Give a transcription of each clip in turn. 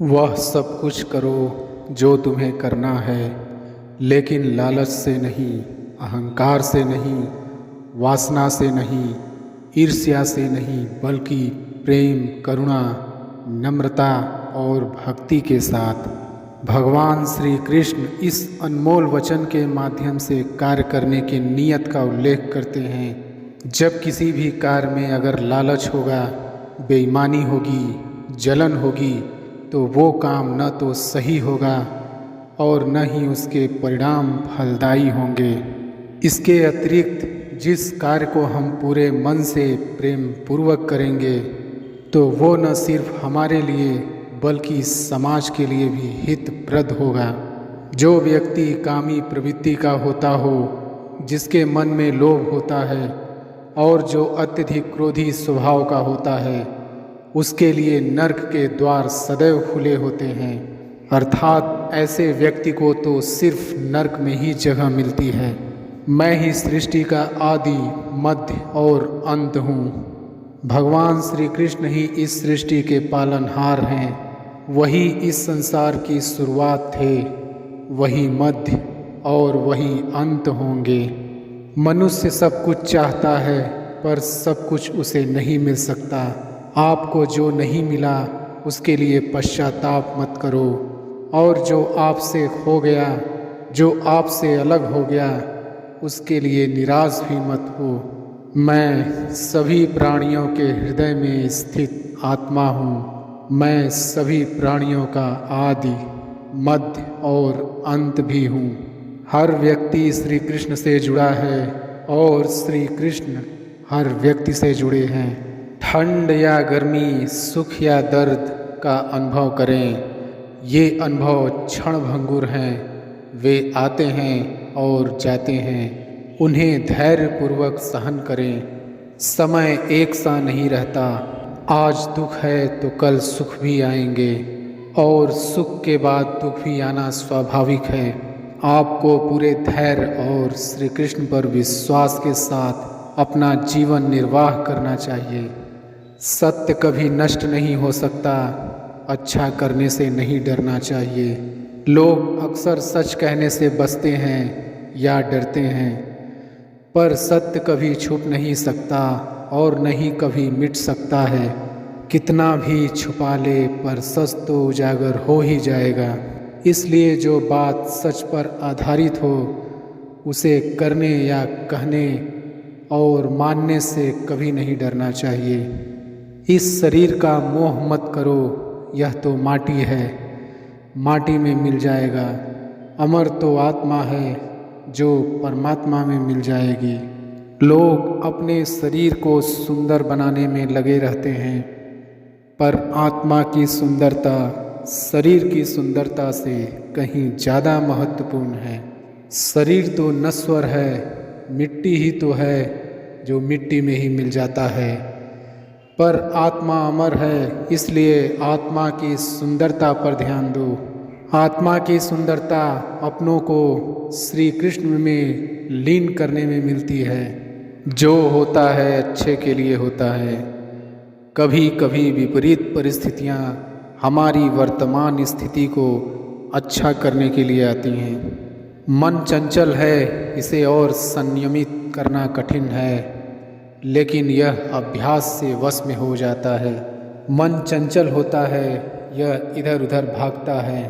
वह सब कुछ करो जो तुम्हें करना है, लेकिन लालच से नहीं, अहंकार से नहीं, वासना से नहीं, ईर्ष्या से नहीं, बल्कि प्रेम, करुणा, नम्रता और भक्ति के साथ। भगवान श्री कृष्ण इस अनमोल वचन के माध्यम से कार्य करने की नीयत का उल्लेख करते हैं। जब किसी भी कार्य में अगर लालच होगा, बेईमानी होगी, जलन होगी, तो वो काम न तो सही होगा और न ही उसके परिणाम फलदायी होंगे। इसके अतिरिक्त जिस कार्य को हम पूरे मन से प्रेम पूर्वक करेंगे, तो वो न सिर्फ हमारे लिए बल्कि समाज के लिए भी हितप्रद होगा। जो व्यक्ति कामी प्रवृत्ति का होता हो, जिसके मन में लोभ होता है और जो अत्यधिक क्रोधी स्वभाव का होता है, उसके लिए नरक के द्वार सदैव खुले होते हैं। अर्थात ऐसे व्यक्ति को तो सिर्फ नरक में ही जगह मिलती है। मैं ही सृष्टि का आदि, मध्य और अंत हूँ। भगवान श्री कृष्ण ही इस सृष्टि के पालनहार हैं। वही इस संसार की शुरुआत थे, वही मध्य और वही अंत होंगे। मनुष्य सब कुछ चाहता है, पर सब कुछ उसे नहीं मिल सकता। आपको जो नहीं मिला उसके लिए पश्चाताप मत करो, और जो आपसे खो गया, जो आपसे अलग हो गया, उसके लिए निराश भी मत हो। मैं सभी प्राणियों के हृदय में स्थित आत्मा हूँ। मैं सभी प्राणियों का आदि, मध्य और अंत भी हूँ। हर व्यक्ति श्री कृष्ण से जुड़ा है और श्री कृष्ण हर व्यक्ति से जुड़े हैं। ठंड या गर्मी, सुख या दर्द का अनुभव करें। ये अनुभव क्षणभंगुर हैं। वे आते हैं और जाते हैं। उन्हें धैर्यपूर्वक सहन करें। समय एक सा नहीं रहता। आज दुख है तो कल सुख भी आएंगे, और सुख के बाद दुख भी आना स्वाभाविक है। आपको पूरे धैर्य और श्री कृष्ण पर विश्वास के साथ अपना जीवन निर्वाह करना चाहिए। सत्य कभी नष्ट नहीं हो सकता। अच्छा करने से नहीं डरना चाहिए। लोग अक्सर सच कहने से बचते हैं या डरते हैं, पर सत्य कभी छुप नहीं सकता और नहीं कभी मिट सकता है। कितना भी छुपा ले, पर सच तो उजागर हो ही जाएगा। इसलिए जो बात सच पर आधारित हो, उसे करने या कहने और मानने से कभी नहीं डरना चाहिए। इस शरीर का मोह मत करो, यह तो माटी है, माटी में मिल जाएगा। अमर तो आत्मा है, जो परमात्मा में मिल जाएगी। लोग अपने शरीर को सुंदर बनाने में लगे रहते हैं, पर आत्मा की सुंदरता शरीर की सुंदरता से कहीं ज़्यादा महत्वपूर्ण है। शरीर तो नश्वर है, मिट्टी ही तो है जो मिट्टी में ही मिल जाता है, पर आत्मा अमर है। इसलिए आत्मा की सुंदरता पर ध्यान दो। आत्मा की सुंदरता अपनों को श्री कृष्ण में लीन करने में मिलती है। जो होता है अच्छे के लिए होता है। कभी कभी विपरीत परिस्थितियाँ हमारी वर्तमान स्थिति को अच्छा करने के लिए आती हैं। मन चंचल है, इसे और संयमित करना कठिन है, लेकिन यह अभ्यास से वश में हो जाता है। मन चंचल होता है, यह इधर उधर भागता है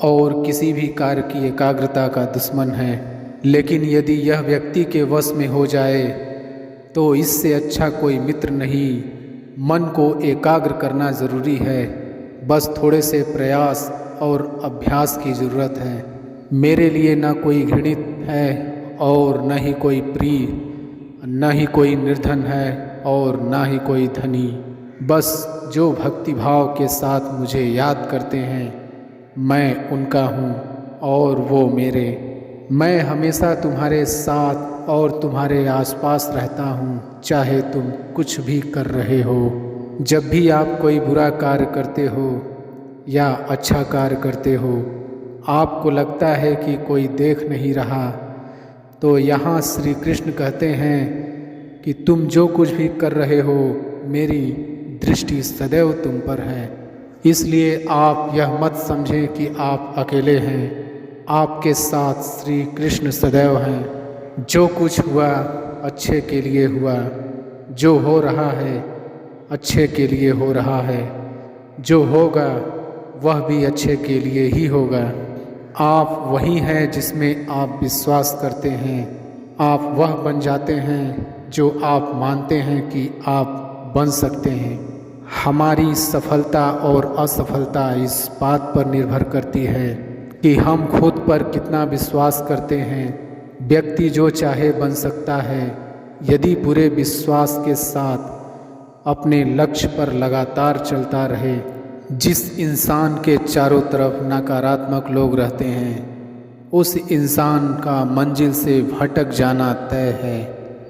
और किसी भी कार्य की एकाग्रता का दुश्मन है। लेकिन यदि यह व्यक्ति के वश में हो जाए, तो इससे अच्छा कोई मित्र नहीं। मन को एकाग्र करना ज़रूरी है, बस थोड़े से प्रयास और अभ्यास की ज़रूरत है। मेरे लिए न कोई घृणित है और न ही कोई प्रिय, न ही कोई निर्धन है और न ही कोई धनी। बस जो भक्ति भाव के साथ मुझे याद करते हैं, मैं उनका हूँ और वो मेरे। मैं हमेशा तुम्हारे साथ और तुम्हारे आसपास रहता हूँ, चाहे तुम कुछ भी कर रहे हो। जब भी आप कोई बुरा कार्य करते हो या अच्छा कार्य करते हो, आपको लगता है कि कोई देख नहीं रहा, तो यहाँ श्री कृष्ण कहते हैं कि तुम जो कुछ भी कर रहे हो, मेरी दृष्टि सदैव तुम पर है। इसलिए आप यह मत समझें कि आप अकेले हैं, आपके साथ श्री कृष्ण सदैव हैं। जो कुछ हुआ अच्छे के लिए हुआ, जो हो रहा है अच्छे के लिए हो रहा है, जो होगा वह भी अच्छे के लिए ही होगा। आप वही हैं जिसमें आप विश्वास करते हैं। आप वह बन जाते हैं जो आप मानते हैं कि आप बन सकते हैं। हमारी सफलता और असफलता इस बात पर निर्भर करती है कि हम खुद पर कितना विश्वास करते हैं। व्यक्ति जो चाहे बन सकता है यदि पूरे विश्वास के साथ अपने लक्ष्य पर लगातार चलता रहे। जिस इंसान के चारों तरफ नकारात्मक लोग रहते हैं उस इंसान का मंजिल से भटक जाना तय है।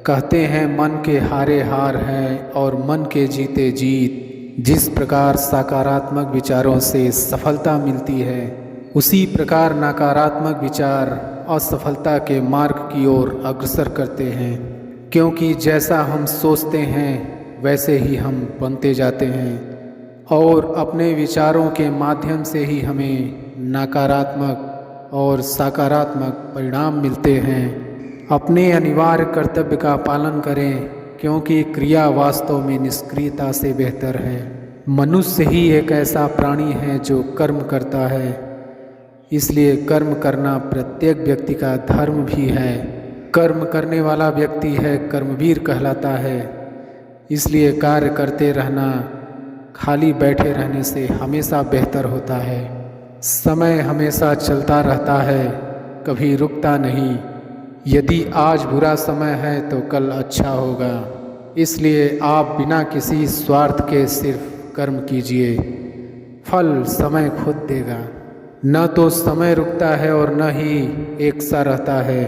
कहते हैं मन के हारे हार है और मन के जीते जीत। जिस प्रकार सकारात्मक विचारों से सफलता मिलती है उसी प्रकार नकारात्मक विचार असफलता के मार्ग की ओर अग्रसर करते हैं, क्योंकि जैसा हम सोचते हैं वैसे ही हम बनते जाते हैं और अपने विचारों के माध्यम से ही हमें नकारात्मक और सकारात्मक परिणाम मिलते हैं। अपने अनिवार्य कर्तव्य का पालन करें, क्योंकि क्रिया वास्तव में निष्क्रियता से बेहतर है। मनुष्य ही एक ऐसा प्राणी है जो कर्म करता है, इसलिए कर्म करना प्रत्येक व्यक्ति का धर्म भी है। कर्म करने वाला व्यक्ति है कर्मवीर कहलाता है। इसलिए कार्य करते रहना खाली बैठे रहने से हमेशा बेहतर होता है। समय हमेशा चलता रहता है, कभी रुकता नहीं। यदि आज बुरा समय है तो कल अच्छा होगा। इसलिए आप बिना किसी स्वार्थ के सिर्फ कर्म कीजिए, फल समय खुद देगा। न तो समय रुकता है और न ही एक सा रहता है।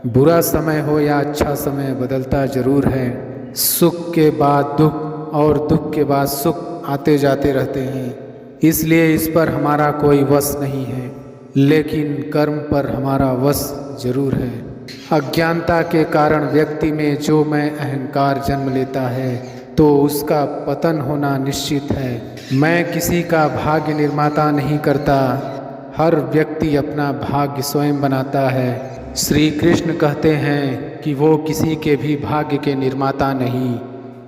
बुरा समय हो या अच्छा समय बदलता जरूर है। सुख के बाद दुख और दुख के बाद सुख आते जाते रहते हैं। इसलिए इस पर हमारा कोई वश नहीं है, लेकिन कर्म पर हमारा वश जरूर है। अज्ञानता के कारण व्यक्ति में जो मैं अहंकार जन्म लेता है तो उसका पतन होना निश्चित है। मैं किसी का भाग्य निर्माता नहीं करता, हर व्यक्ति अपना भाग्य स्वयं बनाता है। श्री कृष्ण कहते हैं कि वो किसी के भी भाग्य के निर्माता नहीं,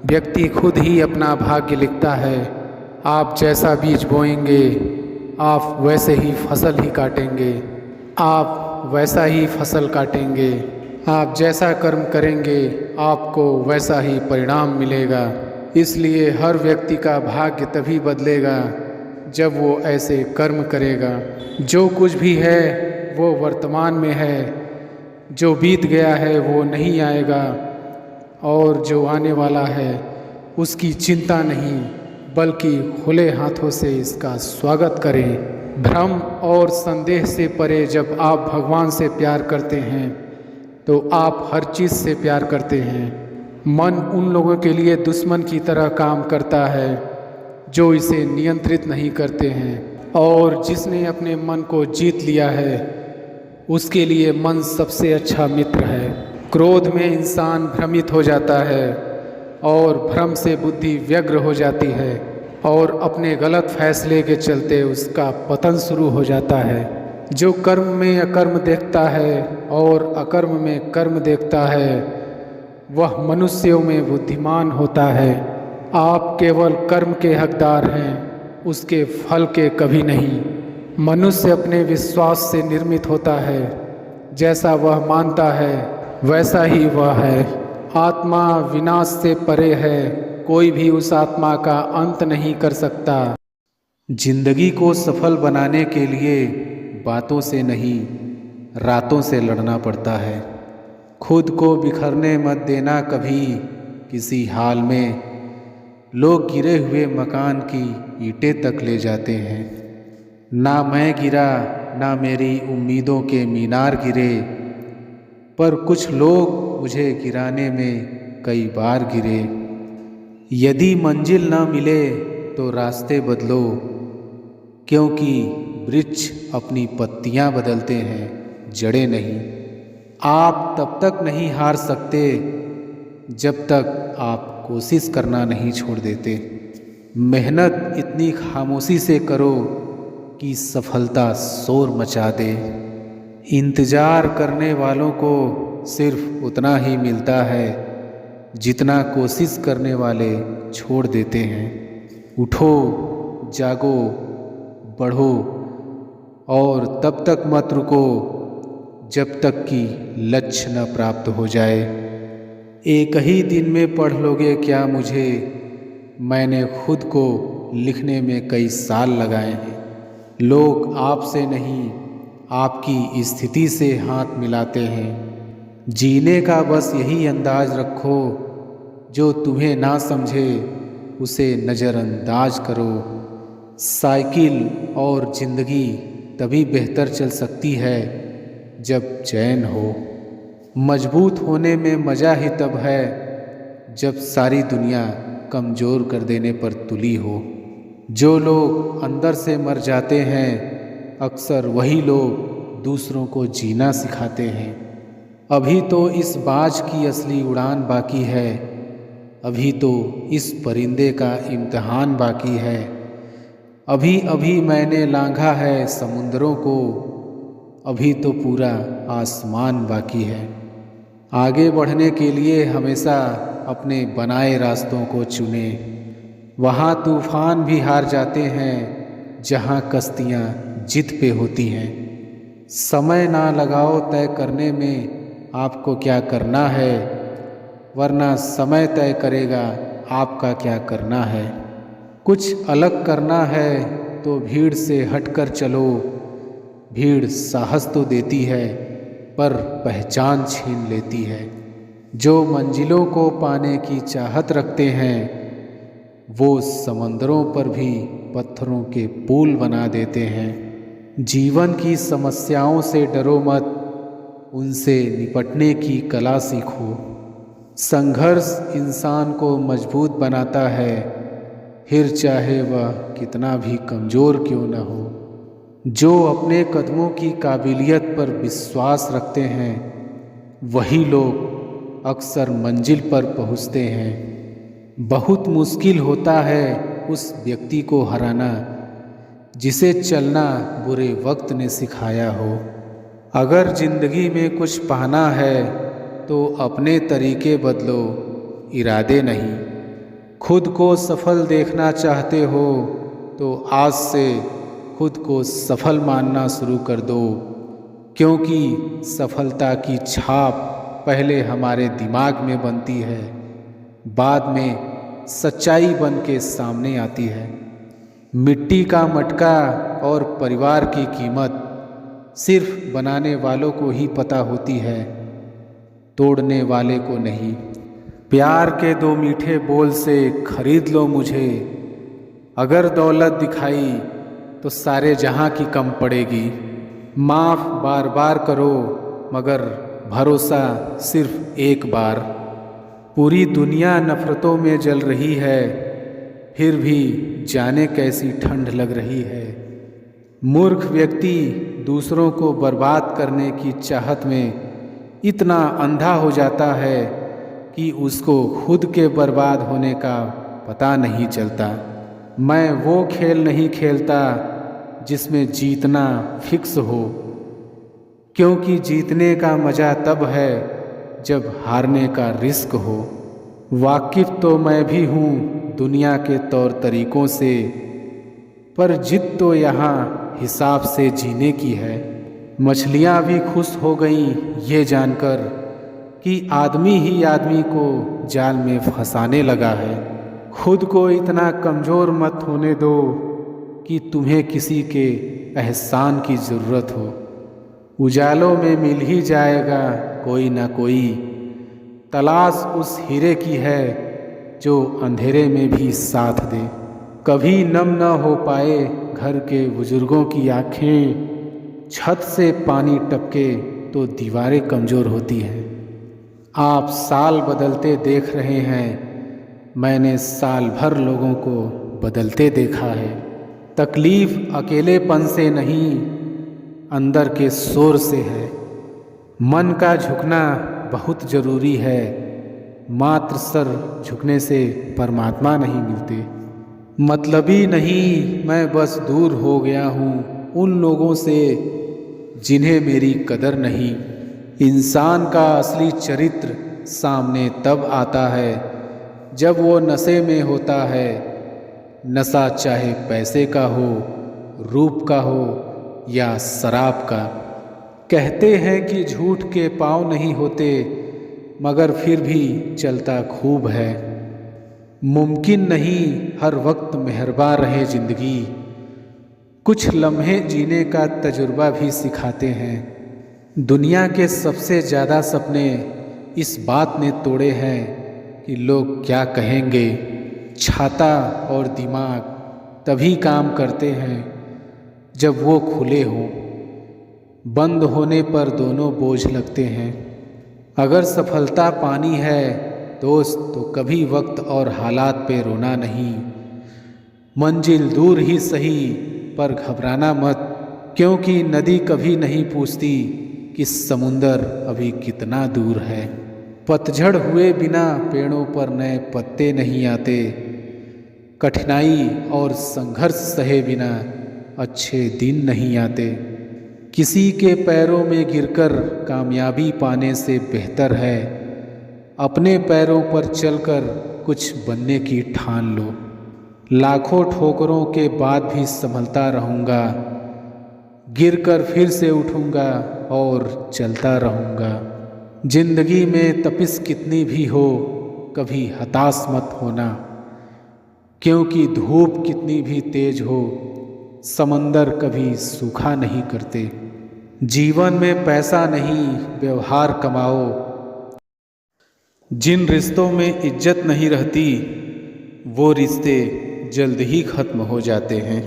व्यक्ति खुद ही अपना भाग्य लिखता है। आप जैसा बीज बोएंगे आप वैसे ही फसल ही काटेंगे, आप वैसा ही फसल काटेंगे। आप जैसा कर्म करेंगे आपको वैसा ही परिणाम मिलेगा। इसलिए हर व्यक्ति का भाग्य तभी बदलेगा जब वो ऐसे कर्म करेगा। जो कुछ भी है वो वर्तमान में है, जो बीत गया है वो नहीं आएगा और जो आने वाला है उसकी चिंता नहीं, बल्कि खुले हाथों से इसका स्वागत करें। भ्रम और संदेह से परे जब आप भगवान से प्यार करते हैं तो आप हर चीज़ से प्यार करते हैं। मन उन लोगों के लिए दुश्मन की तरह काम करता है जो इसे नियंत्रित नहीं करते हैं, और जिसने अपने मन को जीत लिया है उसके लिए मन सबसे अच्छा मित्र है। क्रोध में इंसान भ्रमित हो जाता है और भ्रम से बुद्धि व्यग्र हो जाती है और अपने गलत फैसले के चलते उसका पतन शुरू हो जाता है। जो कर्म में अकर्म देखता है और अकर्म में कर्म देखता है वह मनुष्यों में बुद्धिमान होता है। आप केवल कर्म के हकदार हैं, उसके फल के कभी नहीं। मनुष्य अपने विश्वास से निर्मित होता है, जैसा वह मानता है वैसा ही वह है। आत्मा विनाश से परे है, कोई भी उस आत्मा का अंत नहीं कर सकता। जिंदगी को सफल बनाने के लिए बातों से नहीं रातों से लड़ना पड़ता है। खुद को बिखरने मत देना कभी किसी हाल में। लोग गिरे हुए मकान की ईंटें तक ले जाते हैं। ना मैं गिरा ना मेरी उम्मीदों के मीनार गिरे, पर कुछ लोग मुझे गिराने में कई बार गिरे। यदि मंजिल ना मिले तो रास्ते बदलो, क्योंकि वृक्ष अपनी पत्तियां बदलते हैं, जड़ें नहीं। आप तब तक नहीं हार सकते जब तक आप कोशिश करना नहीं छोड़ देते। मेहनत इतनी खामोशी से करो कि सफलता शोर मचा दे। इंतज़ार करने वालों को सिर्फ उतना ही मिलता है जितना कोशिश करने वाले छोड़ देते हैं। उठो, जागो, बढ़ो और तब तक मत रुको जब तक कि लक्ष्य न प्राप्त हो जाए। एक ही दिन में पढ़ लोगे क्या मुझे? मैंने खुद को लिखने में कई साल लगाए हैं। लोग आपसे नहीं, आपकी स्थिति से हाथ मिलाते हैं। जीने का बस यही अंदाज रखो, जो तुम्हें ना समझे उसे नज़रअंदाज करो। साइकिल और ज़िंदगी तभी बेहतर चल सकती है जब चैन हो। मजबूत होने में मज़ा ही तब है जब सारी दुनिया कमज़ोर कर देने पर तुली हो। जो लोग अंदर से मर जाते हैं अक्सर वही लोग दूसरों को जीना सिखाते हैं। अभी तो इस बाज की असली उड़ान बाकी है, अभी तो इस परिंदे का इम्तिहान बाकी है। अभी अभी मैंने लांघा है समुंदरों को, अभी तो पूरा आसमान बाकी है। आगे बढ़ने के लिए हमेशा अपने बनाए रास्तों को चुने। वहाँ तूफान भी हार जाते हैं जहाँ कश्तियाँ जिद पे होती हैं। समय ना लगाओ तय करने में आपको क्या करना है, वरना समय तय करेगा आपका क्या करना है। कुछ अलग करना है तो भीड़ से हटकर चलो। भीड़ साहस तो देती है पर पहचान छीन लेती है। जो मंजिलों को पाने की चाहत रखते हैं वो समंदरों पर भी पत्थरों के पुल बना देते हैं। जीवन की समस्याओं से डरो मत, उनसे निपटने की कला सीखो। संघर्ष इंसान को मजबूत बनाता है, फिर चाहे वह कितना भी कमज़ोर क्यों न हो। जो अपने कदमों की काबिलियत पर विश्वास रखते हैं वही लोग अक्सर मंजिल पर पहुंचते हैं। बहुत मुश्किल होता है उस व्यक्ति को हराना जिसे चलना बुरे वक्त ने सिखाया हो। अगर ज़िंदगी में कुछ पाना है तो अपने तरीके बदलो, इरादे नहीं। खुद को सफल देखना चाहते हो तो आज से खुद को सफल मानना शुरू कर दो, क्योंकि सफलता की छाप पहले हमारे दिमाग में बनती है, बाद में सच्चाई बन के सामने आती है। मिट्टी का मटका और परिवार की कीमत सिर्फ बनाने वालों को ही पता होती है, तोड़ने वाले को नहीं। प्यार के दो मीठे बोल से खरीद लो मुझे, अगर दौलत दिखाई तो सारे जहां की कम पड़ेगी। माफ़ बार बार करो मगर भरोसा सिर्फ एक बार। पूरी दुनिया नफ़रतों में जल रही है, फिर भी जाने कैसी ठंड लग रही है। मूर्ख व्यक्ति दूसरों को बर्बाद करने की चाहत में इतना अंधा हो जाता है कि उसको खुद के बर्बाद होने का पता नहीं चलता। मैं वो खेल नहीं खेलता जिसमें जीतना फिक्स हो, क्योंकि जीतने का मज़ा तब है जब हारने का रिस्क हो। वाकिफ़ तो मैं भी हूँ दुनिया के तौर तरीक़ों से, पर जिद तो यहाँ हिसाब से जीने की है। मछलियाँ भी खुश हो गईं ये जानकर कि आदमी ही आदमी को जाल में फंसाने लगा है। खुद को इतना कमज़ोर मत होने दो कि तुम्हें किसी के एहसान की ज़रूरत हो। उजालों में मिल ही जाएगा कोई ना कोई, तलाश उस हीरे की है जो अंधेरे में भी साथ दे। कभी नम न हो पाए घर के बुजुर्गों की आँखें, छत से पानी टपके तो दीवारें कमज़ोर होती हैं। आप साल बदलते देख रहे हैं, मैंने साल भर लोगों को बदलते देखा है। तकलीफ़ अकेलेपन से नहीं, अंदर के शोर से है। मन का झुकना बहुत ज़रूरी है, मात्र सर झुकने से परमात्मा नहीं मिलते। मतलबी नहीं, मैं बस दूर हो गया हूँ उन लोगों से जिन्हें मेरी कदर नहीं। इंसान का असली चरित्र सामने तब आता है जब वो नशे में होता है। नशा चाहे पैसे का हो, रूप का हो या शराब का। कहते हैं कि झूठ के पाँव नहीं होते, मगर फिर भी चलता खूब है। मुमकिन नहीं हर वक्त मेहरबान रहे ज़िंदगी, कुछ लम्हे जीने का तजुर्बा भी सिखाते हैं। दुनिया के सबसे ज़्यादा सपने इस बात ने तोड़े हैं कि लोग क्या कहेंगे। छाता और दिमाग तभी काम करते हैं जब वो खुले हों, बंद होने पर दोनों बोझ लगते हैं। अगर सफलता पानी है दोस्त, तो कभी वक्त और हालात पे रोना नहीं। मंजिल दूर ही सही पर घबराना मत, क्योंकि नदी कभी नहीं पूछती कि समुंदर अभी कितना दूर है। पतझड़ हुए बिना पेड़ों पर नए पत्ते नहीं आते। कठिनाई और संघर्ष सहे बिना अच्छे दिन नहीं आते। किसी के पैरों में गिरकर कामयाबी पाने से बेहतर है अपने पैरों पर चलकर कुछ बनने की ठान लो। लाखों ठोकरों के बाद भी संभलता रहूँगा, गिरकर फिर से उठूँगा और चलता रहूँगा। जिंदगी में तपिश कितनी भी हो, कभी हताश मत होना, क्योंकि धूप कितनी भी तेज हो, समंदर कभी सूखा नहीं करते। जीवन में पैसा नहीं, व्यवहार कमाओ। जिन रिश्तों में इज्जत नहीं रहती, वो रिश्ते जल्द ही खत्म हो जाते हैं।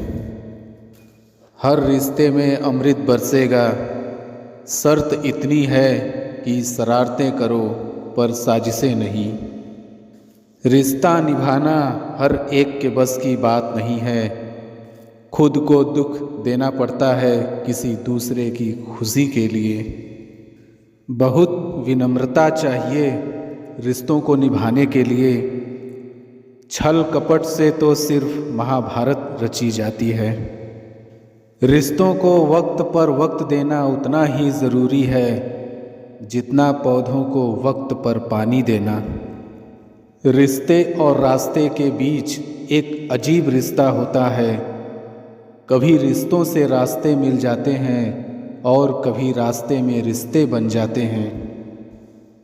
हर रिश्ते में अमृत बरसेगा, शर्त इतनी है कि शरारतें करो पर साजिशें नहीं। रिश्ता निभाना हर एक के बस की बात नहीं है। खुद को दुख देना पड़ता है किसी दूसरे की खुशी के लिए। बहुत विनम्रता चाहिए रिश्तों को निभाने के लिए। छल कपट से तो सिर्फ महाभारत रची जाती है। रिश्तों को वक्त पर वक्त देना उतना ही ज़रूरी है जितना पौधों को वक्त पर पानी देना। रिश्ते और रास्ते के बीच एक अजीब रिश्ता होता है। कभी रिश्तों से रास्ते मिल जाते हैं और कभी रास्ते में रिश्ते बन जाते हैं।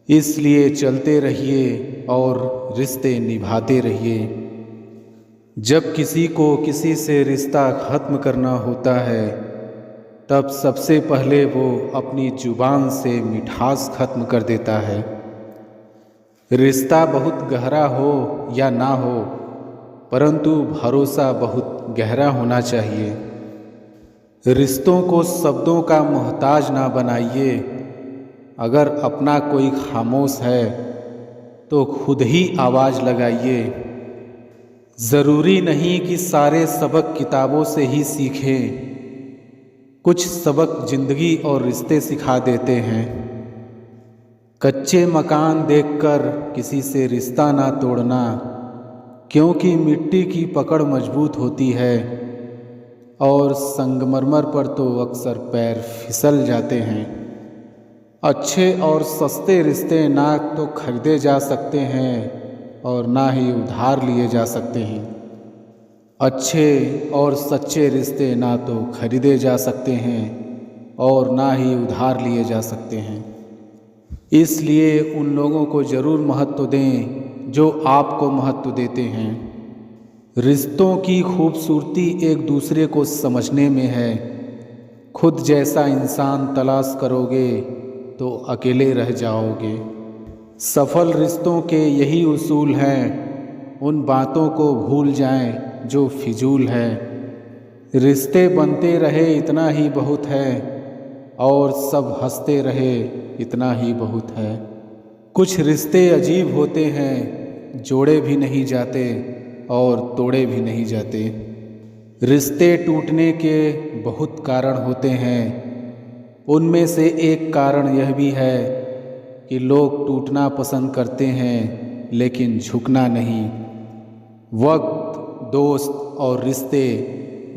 इसलिए चलते रहिए और रिश्ते निभाते रहिए। जब किसी को किसी से रिश्ता ख़त्म करना होता है, तब सबसे पहले वो अपनी जुबान से मिठास ख़त्म कर देता है। रिश्ता बहुत गहरा हो या ना हो, परंतु भरोसा बहुत गहरा होना चाहिए। रिश्तों को शब्दों का मोहताज ना बनाइए। अगर अपना कोई खामोश है तो खुद ही आवाज़ लगाइए। ज़रूरी नहीं कि सारे सबक किताबों से ही सीखें। कुछ सबक ज़िंदगी और रिश्ते सिखा देते हैं। कच्चे मकान देखकर किसी से रिश्ता ना तोड़ना, क्योंकि मिट्टी की पकड़ मजबूत होती है और संगमरमर पर तो अक्सर पैर फिसल जाते हैं। अच्छे और सस्ते रिश्ते ना तो खरीदे जा सकते हैं और ना ही उधार लिए जा सकते हैं। अच्छे और सच्चे रिश्ते ना तो खरीदे जा सकते हैं और ना ही उधार लिए जा सकते हैं। इसलिए उन लोगों को ज़रूर महत्व दें जो आपको महत्व देते हैं। रिश्तों की खूबसूरती एक दूसरे को समझने में है। खुद जैसा इंसान तलाश करोगे तो अकेले रह जाओगे। सफल रिश्तों के यही उसूल हैं। उन बातों को भूल जाएं जो फिजूल है। रिश्ते बनते रहे इतना ही बहुत है और सब हंसते रहे इतना ही बहुत है। कुछ रिश्ते अजीब होते हैं, जोड़े भी नहीं जाते और तोड़े भी नहीं जाते। रिश्ते टूटने के बहुत कारण होते हैं। उनमें से एक कारण यह भी है कि लोग टूटना पसंद करते हैं लेकिन झुकना नहीं। वक्त दोस्त और रिश्ते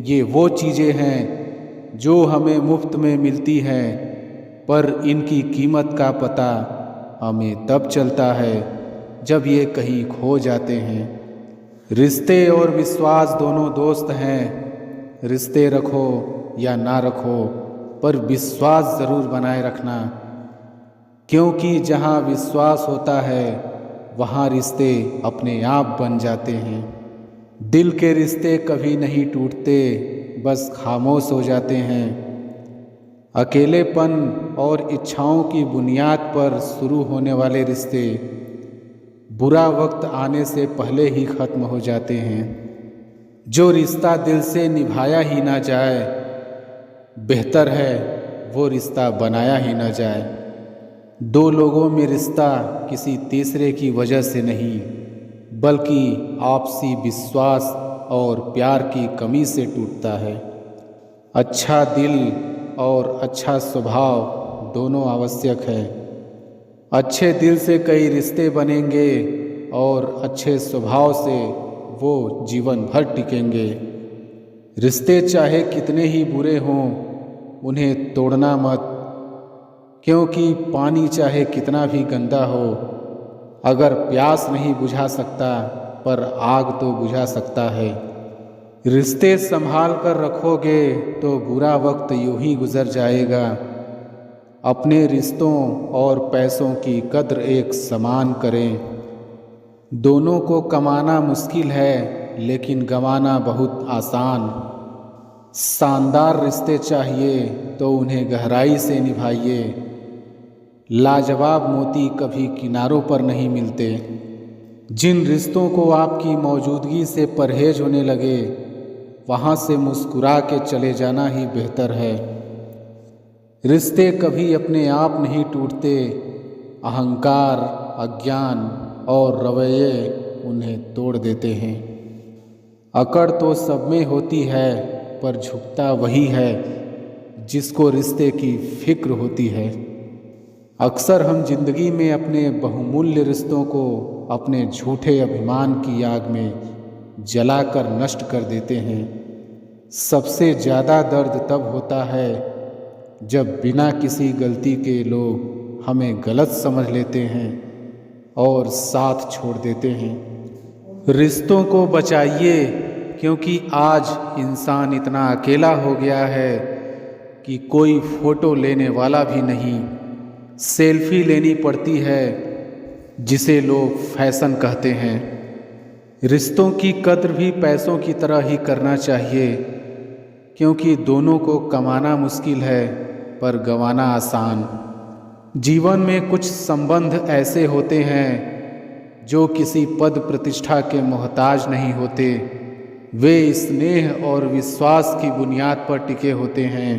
ये वो चीज़ें हैं जो हमें मुफ्त में मिलती हैं, पर इनकी कीमत का पता हमें तब चलता है जब ये कहीं खो जाते हैं। रिश्ते और विश्वास दोनों दोस्त हैं। रिश्ते रखो या ना रखो, पर विश्वास ज़रूर बनाए रखना, क्योंकि जहाँ विश्वास होता है वहाँ रिश्ते अपने आप बन जाते हैं। दिल के रिश्ते कभी नहीं टूटते, बस खामोश हो जाते हैं। अकेलेपन और इच्छाओं की बुनियाद पर शुरू होने वाले रिश्ते बुरा वक्त आने से पहले ही ख़त्म हो जाते हैं। जो रिश्ता दिल से निभाया ही ना जाए, बेहतर है वो रिश्ता बनाया ही ना जाए। दो लोगों में रिश्ता किसी तीसरे की वजह से नहीं, बल्कि आपसी विश्वास और प्यार की कमी से टूटता है। अच्छा दिल और अच्छा स्वभाव दोनों आवश्यक है। अच्छे दिल से कई रिश्ते बनेंगे और अच्छे स्वभाव से वो जीवन भर टिकेंगे। रिश्ते चाहे कितने ही बुरे हों, उन्हें तोड़ना मत, क्योंकि पानी चाहे कितना भी गंदा हो, अगर प्यास नहीं बुझा सकता पर आग तो बुझा सकता है। रिश्ते संभाल कर रखोगे तो बुरा वक्त यूं ही गुजर जाएगा। अपने रिश्तों और पैसों की कद्र एक समान करें। दोनों को कमाना मुश्किल है, लेकिन गंवाना बहुत आसान। शानदार रिश्ते चाहिए तो उन्हें गहराई से निभाइए। लाजवाब मोती कभी किनारों पर नहीं मिलते। जिन रिश्तों को आपकी मौजूदगी से परहेज होने लगे, वहाँ से मुस्कुरा के चले जाना ही बेहतर है। रिश्ते कभी अपने आप नहीं टूटते, अहंकार, अज्ञान और रवैये उन्हें तोड़ देते हैं। अकड़ तो सब में होती है, पर झुकता वही है जिसको रिश्ते की फिक्र होती है। अक्सर हम जिंदगी में अपने बहुमूल्य रिश्तों को अपने झूठे अभिमान की आग में जलाकर नष्ट कर देते हैं। सबसे ज़्यादा दर्द तब होता है जब बिना किसी गलती के लोग हमें गलत समझ लेते हैं और साथ छोड़ देते हैं। रिश्तों को बचाइए, क्योंकि आज इंसान इतना अकेला हो गया है कि कोई फ़ोटो लेने वाला भी नहीं। सेल्फी लेनी पड़ती है, जिसे लोग फैशन कहते हैं। रिश्तों की कद्र भी पैसों की तरह ही करना चाहिए, क्योंकि दोनों को कमाना मुश्किल है पर गंवाना आसान। जीवन में कुछ संबंध ऐसे होते हैं जो किसी पद प्रतिष्ठा के मोहताज नहीं होते। वे स्नेह और विश्वास की बुनियाद पर टिके होते हैं।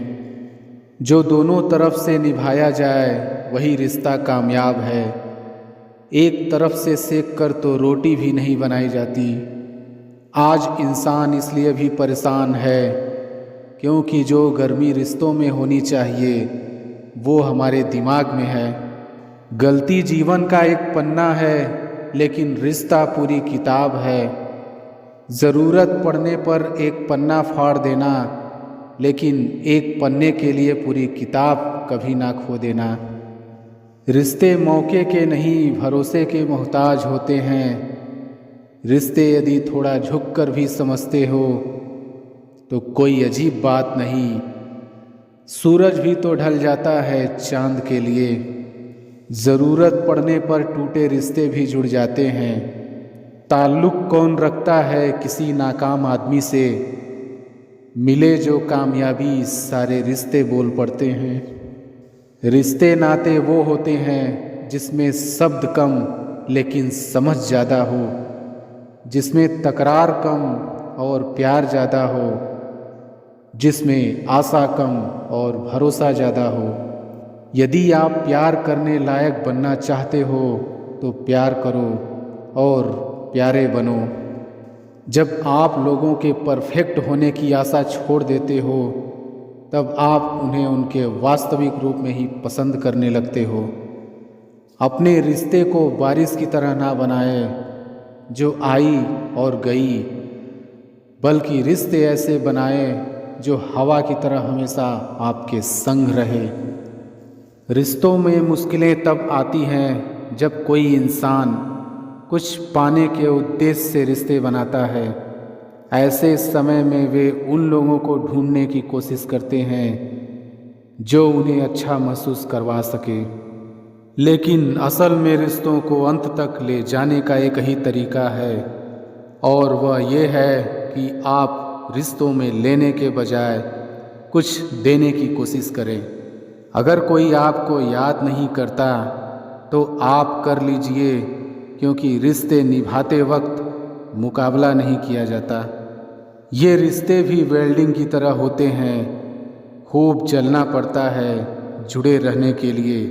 जो दोनों तरफ से निभाया जाए वही रिश्ता कामयाब है। एक तरफ से सेक कर तो रोटी भी नहीं बनाई जाती। आज इंसान इसलिए भी परेशान है क्योंकि जो गर्मी रिश्तों में होनी चाहिए वो हमारे दिमाग में है। गलती जीवन का एक पन्ना है, लेकिन रिश्ता पूरी किताब है। ज़रूरत पड़ने पर एक पन्ना फाड़ देना, लेकिन एक पन्ने के लिए पूरी किताब कभी ना खो देना। रिश्ते मौके के नहीं, भरोसे के मोहताज होते हैं। रिश्ते यदि थोड़ा झुक कर भी समझते हो तो कोई अजीब बात नहीं। सूरज भी तो ढल जाता है चांद के लिए। ज़रूरत पड़ने पर टूटे रिश्ते भी जुड़ जाते हैं। ताल्लुक़ कौन रखता है किसी नाकाम आदमी से, मिले जो कामयाबी सारे रिश्ते बोल पड़ते हैं। रिश्ते नाते वो होते हैं जिसमें शब्द कम लेकिन समझ ज़्यादा हो, जिसमें तकरार कम और प्यार ज़्यादा हो, जिसमें आशा कम और भरोसा ज़्यादा हो। यदि आप प्यार करने लायक बनना चाहते हो तो प्यार करो और प्यारे बनो। जब आप लोगों के परफेक्ट होने की आशा छोड़ देते हो, तब आप उन्हें उनके वास्तविक रूप में ही पसंद करने लगते हो। अपने रिश्ते को बारिश की तरह ना बनाए जो आई और गई, बल्कि रिश्ते ऐसे बनाएं जो हवा की तरह हमेशा आपके संग रहे। रिश्तों में मुश्किलें तब आती हैं जब कोई इंसान कुछ पाने के उद्देश्य से रिश्ते बनाता है। ऐसे समय में वे उन लोगों को ढूंढने की कोशिश करते हैं जो उन्हें अच्छा महसूस करवा सके। लेकिन असल में रिश्तों को अंत तक ले जाने का एक ही तरीका है, और वह ये है कि आप रिश्तों में लेने के बजाय कुछ देने की कोशिश करें। अगर कोई आपको याद नहीं करता तो आप कर लीजिए, क्योंकि रिश्ते निभाते वक्त मुकाबला नहीं किया जाता। ये रिश्ते भी वेल्डिंग की तरह होते हैं, खूब जलना पड़ता है जुड़े रहने के लिए।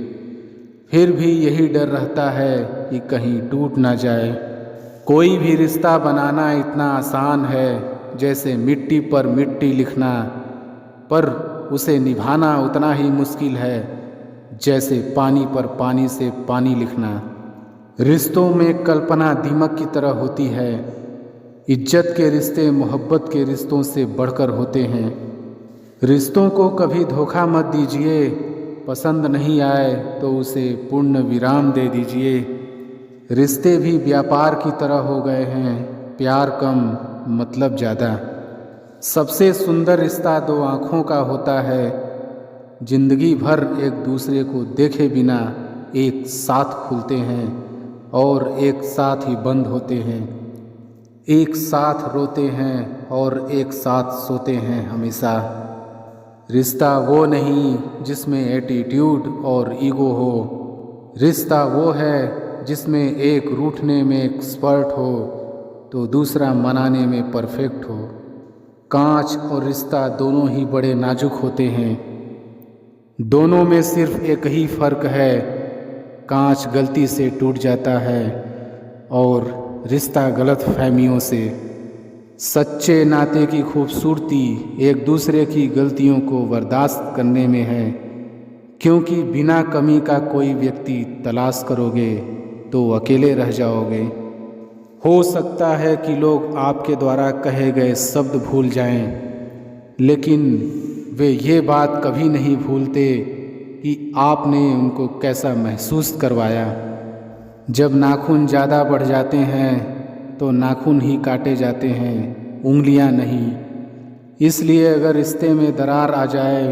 फिर भी यही डर रहता है कि कहीं टूट ना जाए। कोई भी रिश्ता बनाना इतना आसान है जैसे मिट्टी पर मिट्टी लिखना, पर उसे निभाना उतना ही मुश्किल है जैसे पानी पर पानी से पानी लिखना। रिश्तों में कल्पना दीमक की तरह होती है। इज्जत के रिश्ते मोहब्बत के रिश्तों से बढ़कर होते हैं। रिश्तों को कभी धोखा मत दीजिए। पसंद नहीं आए तो उसे पूर्ण विराम दे दीजिए। रिश्ते भी व्यापार की तरह हो गए हैं, प्यार कम मतलब ज़्यादा। सबसे सुंदर रिश्ता दो आँखों का होता है। जिंदगी भर एक दूसरे को देखे बिना एक साथ खुलते हैं और एक साथ ही बंद होते हैं। एक साथ रोते हैं और एक साथ सोते हैं हमेशा। रिश्ता वो नहीं जिसमें एटीट्यूड और ईगो हो। रिश्ता वो है जिसमें एक रूठने में एक्सपर्ट हो तो दूसरा मनाने में परफेक्ट हो। कांच और रिश्ता दोनों ही बड़े नाजुक होते हैं। दोनों में सिर्फ एक ही फ़र्क है, कांच गलती से टूट जाता है और रिश्ता गलत फहमियों से। सच्चे नाते की खूबसूरती एक दूसरे की गलतियों को बर्दाश्त करने में है, क्योंकि बिना कमी का कोई व्यक्ति तलाश करोगे तो अकेले रह जाओगे। हो सकता है कि लोग आपके द्वारा कहे गए शब्द भूल जाएं, लेकिन वे ये बात कभी नहीं भूलते कि आपने उनको कैसा महसूस करवाया। जब नाखून ज़्यादा बढ़ जाते हैं तो नाखून ही काटे जाते हैं, उंगलियां नहीं। इसलिए अगर रिश्ते में दरार आ जाए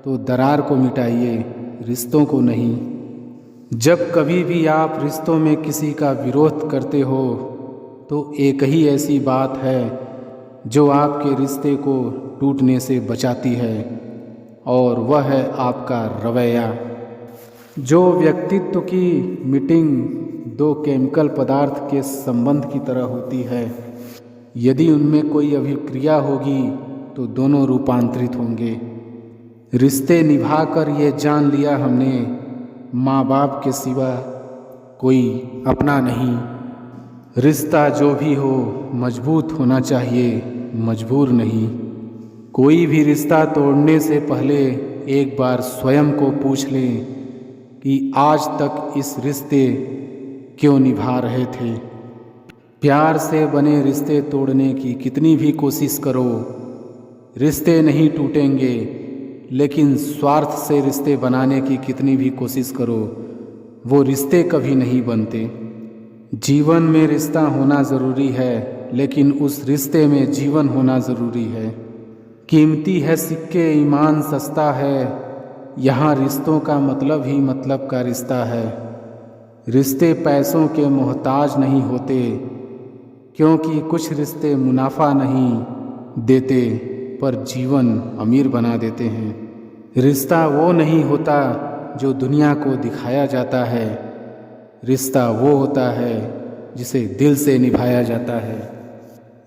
तो दरार को मिटाइए, रिश्तों को नहीं। जब कभी भी आप रिश्तों में किसी का विरोध करते हो तो एक ही ऐसी बात है जो आपके रिश्ते को टूटने से बचाती है, और वह है आपका रवैया। जो व्यक्तित्व की मीटिंग दो केमिकल पदार्थ के संबंध की तरह होती है। यदि उनमें कोई अभिक्रिया होगी तो दोनों रूपांतरित होंगे। रिश्ते निभाकर ये जान लिया हमने, माँ बाप के सिवा कोई अपना नहीं। रिश्ता जो भी हो मजबूत होना चाहिए, मजबूर नहीं। कोई भी रिश्ता तोड़ने से पहले एक बार स्वयं को पूछ लें कि आज तक इस रिश्ते क्यों निभा रहे थे। प्यार से बने रिश्ते तोड़ने की कितनी भी कोशिश करो, रिश्ते नहीं टूटेंगे। लेकिन स्वार्थ से रिश्ते बनाने की कितनी भी कोशिश करो, वो रिश्ते कभी नहीं बनते। जीवन में रिश्ता होना ज़रूरी है, लेकिन उस रिश्ते में जीवन होना ज़रूरी है। कीमती है सिक्के, ईमान सस्ता है। यहाँ रिश्तों का मतलब ही मतलब का रिश्ता है। रिश्ते पैसों के मोहताज नहीं होते, क्योंकि कुछ रिश्ते मुनाफा नहीं देते पर जीवन अमीर बना देते हैं। रिश्ता वो नहीं होता जो दुनिया को दिखाया जाता है। रिश्ता वो होता है जिसे दिल से निभाया जाता है।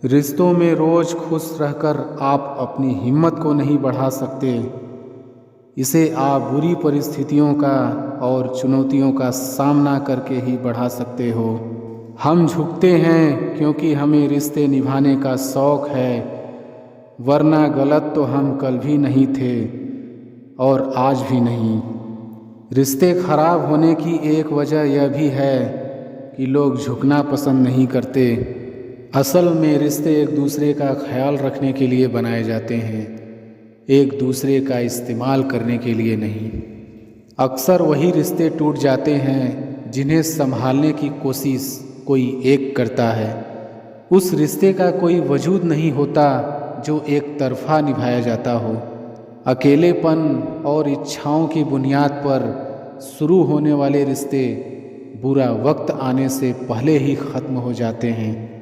रिश्तों में रोज़ खुश रहकर आप अपनी हिम्मत को नहीं बढ़ा सकते। इसे आप बुरी परिस्थितियों का और चुनौतियों का सामना करके ही बढ़ा सकते हो। हम झुकते हैं क्योंकि हमें रिश्ते निभाने का शौक़ है, वरना गलत तो हम कल भी नहीं थे और आज भी नहीं। रिश्ते खराब होने की एक वजह यह भी है कि लोग झुकना पसंद नहीं करते। असल में रिश्ते एक दूसरे का ख्याल रखने के लिए बनाए जाते हैं, एक दूसरे का इस्तेमाल करने के लिए नहीं। अक्सर वही रिश्ते टूट जाते हैं जिन्हें संभालने की कोशिश कोई एक करता है। उस रिश्ते का कोई वजूद नहीं होता जो एक तरफा निभाया जाता हो। अकेलेपन और इच्छाओं की बुनियाद पर शुरू होने वाले रिश्ते बुरा वक्त आने से पहले ही ख़त्म हो जाते हैं।